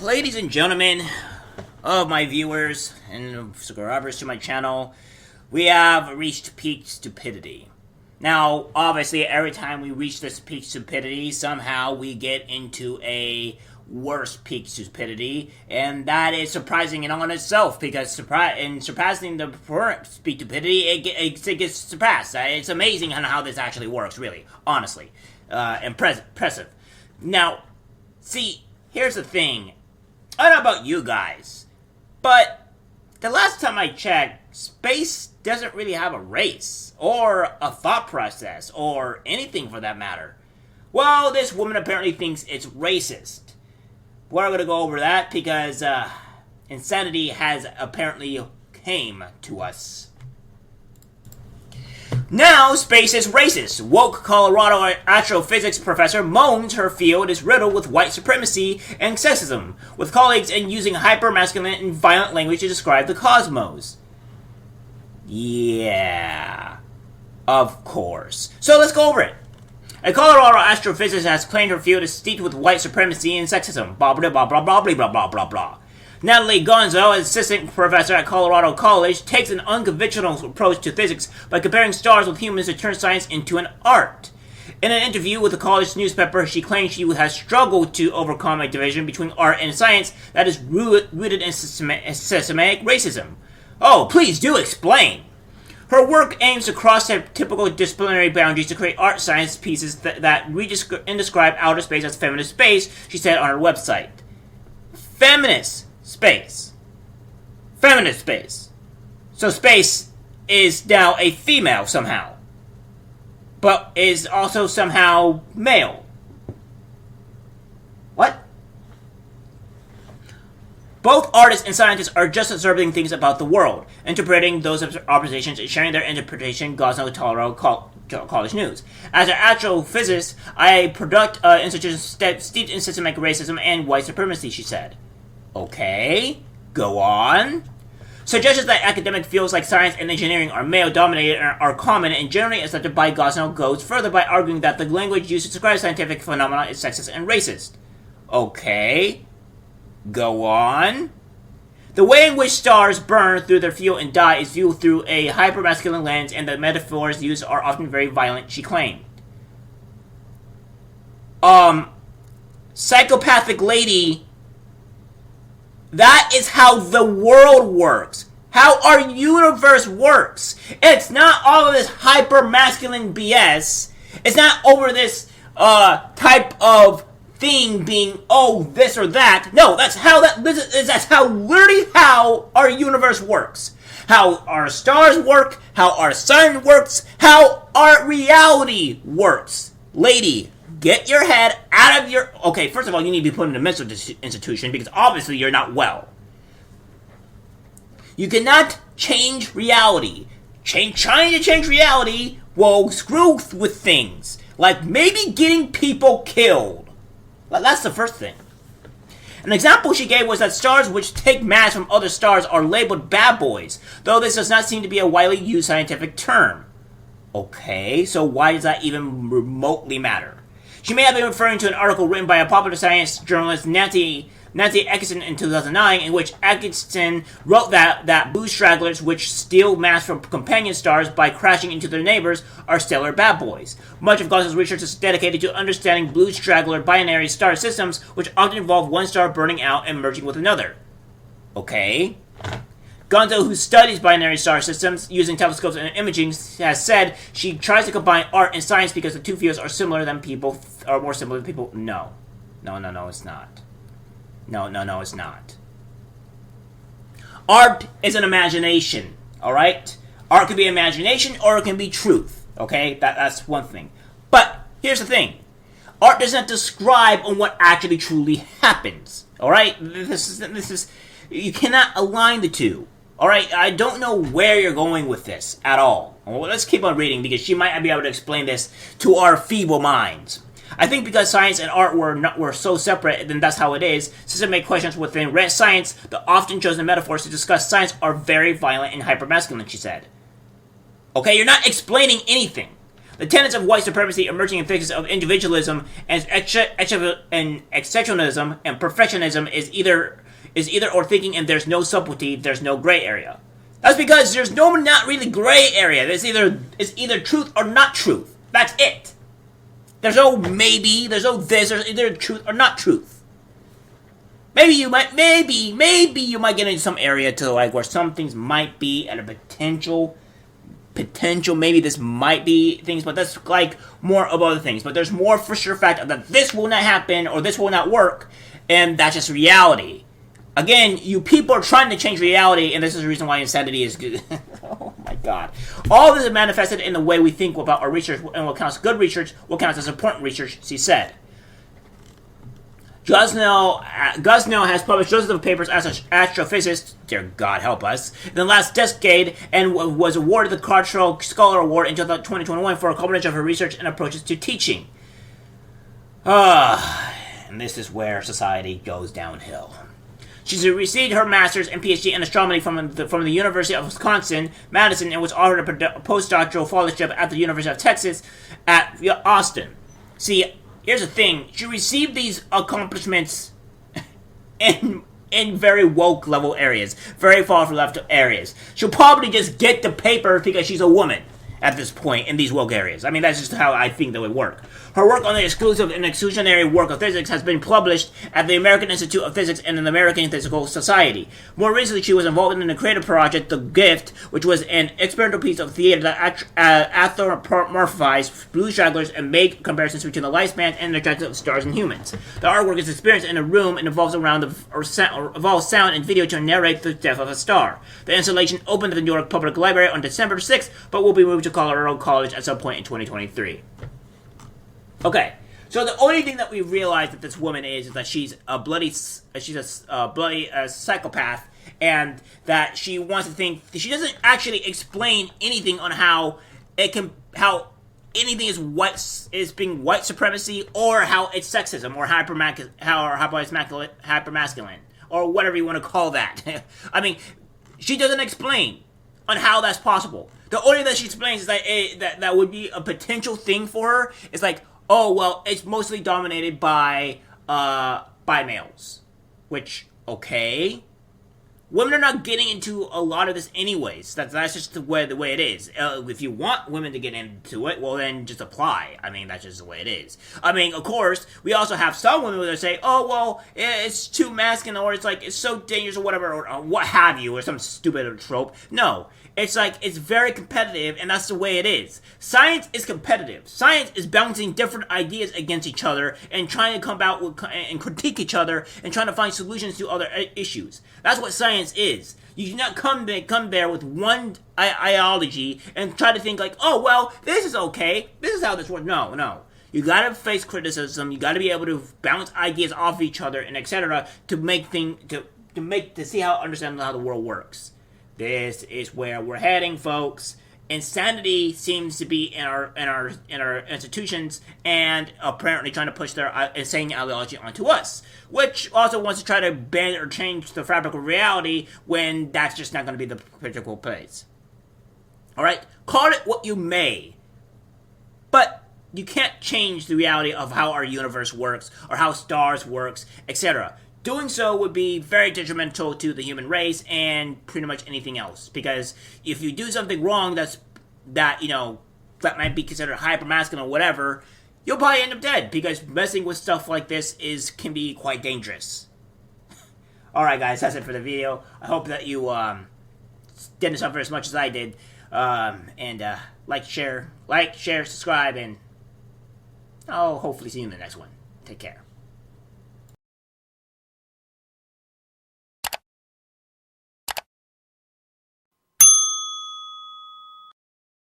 Ladies and gentlemen of my viewers and subscribers to my channel, we have reached peak stupidity. Now, obviously, every time we reach this peak stupidity, somehow we get into a worse peak stupidity, and that is surprising in on itself, because in surpassing the current peak stupidity, it gets surpassed. It's amazing how this actually works, really, honestly. Impressive. Now, see, here's the thing. I don't know about you guys, but the last time I checked, space doesn't really have a race, or a thought process, or anything for that matter. Well, this woman apparently thinks it's racist. We're going to go over that because insanity has apparently came to us. Now, space is racist. Woke Colorado astrophysics professor moans her field is riddled with white supremacy and sexism, with colleagues and using hyper-masculine and violent language to describe the cosmos. Yeah, of course. So let's go over it. A Colorado astrophysicist has claimed her field is steeped with white supremacy and sexism. Blah blah blah blah blah blah blah blah blah blah. Natalie Gosnell, an assistant professor at Colorado College, takes an unconventional approach to physics by comparing stars with humans to turn science into an art. In an interview with the college newspaper, she claims she has struggled to overcome a division between art and science that is rooted in systematic racism. Oh, please do explain! Her work aims to cross the typical disciplinary boundaries to create art science pieces that describe outer space as feminist space, she said on her website. Feminist space. Feminist space. So space is now a female somehow. But is also somehow male. What? Both artists and scientists are just observing things about the world, interpreting those observations and sharing their interpretation, Gosnell Colorado College News. As an astrophysicist, I product institutions steeped in systematic racism and white supremacy, she said. Okay, go on. Suggestions that academic fields like science and engineering are male-dominated and are common and generally accepted by Gosnell goes further by arguing that the language used to describe scientific phenomena is sexist and racist. Okay, go on. The way in which stars burn through their fuel and die is viewed through a hyper-masculine lens, and the metaphors used are often very violent, she claimed. Psychopathic lady, that is how the world works. How our universe works. It's not all of this hyper-masculine BS. It's not over this type of thing being, oh, this or that. No, that's how literally how our universe works. How our stars work, how our sun works, how our reality works. Lady, get your head out of your... Okay, first of all, you need to be put in a mental institution because obviously you're not well. You cannot change reality. Trying to change reality will screw with things. Like maybe getting people killed. That's the first thing. An example she gave was that stars which take mass from other stars are labeled bad boys, though this does not seem to be a widely used scientific term. Okay, so why does that even remotely matter? She may have been referring to an article written by a popular science journalist, Nancy Atkinson, in 2009, in which Atkinson wrote that blue stragglers which steal mass from companion stars by crashing into their neighbors are stellar bad boys. Much of Gosnell's research is dedicated to understanding blue straggler binary star systems, which often involve one star burning out and merging with another. Okay. Gosnell, who studies binary star systems using telescopes and imaging, has said she tries to combine art and science because the two fields are more similar than people. No, it's not. No, it's not. Art is an imagination, alright? Art can be imagination or it can be truth, okay? That's one thing. But here's the thing. Art does not describe on what actually truly happens, alright? This is, you cannot align the two, alright? I don't know where you're going with this at all. Well, let's keep on reading because she might be able to explain this to our feeble minds. I think because science and art were so separate, then that's how it is. Systematic questions within science, the often chosen metaphors to discuss science are very violent and hypermasculine, she said. Okay, you're not explaining anything. The tenets of white supremacy emerging in figures of individualism and exceptionalism and perfectionism is either or thinking, and there's no subtlety, there's no gray area. That's because there's not really gray area. It's either truth or not truth. That's it. There's no maybe, there's no this, there's either truth or not truth. Maybe you might get into some area to like where some things might be at a potential, maybe this might be things, but that's like more of other things. But there's more for sure fact that this will not happen or this will not work, and that's just reality. Again, you people are trying to change reality, and this is the reason why insanity is good. Oh my god. All this is manifested in the way we think about our research, and what counts as good research, what counts as important research, she said. Gosnell has published dozens of papers as an astrophysicist, dear God help us, in the last decade, and was awarded the Cultural Scholar Award in 2021 for a combination of her research and approaches to teaching. And this is where society goes downhill. She's received her master's and PhD in astronomy from the University of Wisconsin-Madison and was offered a postdoctoral fellowship at the University of Texas at Austin. See, here's the thing. She received these accomplishments in very woke level areas, very far from left areas. She'll probably just get the paper because she's a woman at this point in these woke areas. I mean, that's just how I think that would work. Her work on the exclusive and exclusionary work of physics has been published at the American Institute of Physics and the American Physical Society. More recently, she was involved in the creative project The Gift, which was an experimental piece of theater that anthropomorphized blue stragglers and made comparisons between the lifespans and the trajectories of stars and humans. The artwork is experienced in a room and involves sound and video to narrate the death of a star. The installation opened at the New York Public Library on December 6th, but will be moved to Colorado College at some point in 2023. Okay, so the only thing that we realize that this woman is that she's a bloody psychopath, and that she wants to think. She doesn't actually explain anything on how anything is being white supremacy, or how it's sexism, or hypermasculine, or whatever you want to call that. I mean, she doesn't explain on how that's possible. The only thing that she explains is that would be a potential thing for her is like, oh, well, it's mostly dominated by males. Which, okay. Women are not getting into a lot of this anyways. That's just the way it is. If you want women to get into it, well, then just apply. I mean, that's just the way it is. I mean, of course, we also have some women that say, oh, well, it's too masculine, or it's like, it's so dangerous, or whatever, or what have you, or some stupid trope. No. It's like, it's very competitive, and that's the way it is. Science is competitive. Science is bouncing different ideas against each other and trying to come out with, and critique each other and trying to find solutions to other issues. That's what science is. You do not come there with one ideology and try to think like, oh, well, this is okay. This is how this works. No. You gotta face criticism. You gotta be able to bounce ideas off each other and etc. to see understand how the world works. This is where we're heading, folks. Insanity seems to be in our institutions, and apparently trying to push their insane ideology onto us, which also wants to try to bend or change the fabric of reality when that's just not going to be the critical place. All right, call it what you may, but you can't change the reality of how our universe works or how stars works, etc. Doing so would be very detrimental to the human race and pretty much anything else. Because if you do something wrong that might be considered hypermasculine or whatever, you'll probably end up dead. Because messing with stuff like this can be quite dangerous. Alright guys, that's it for the video. I hope that you didn't suffer as much as I did. Like, share, subscribe, and I'll hopefully see you in the next one. Take care.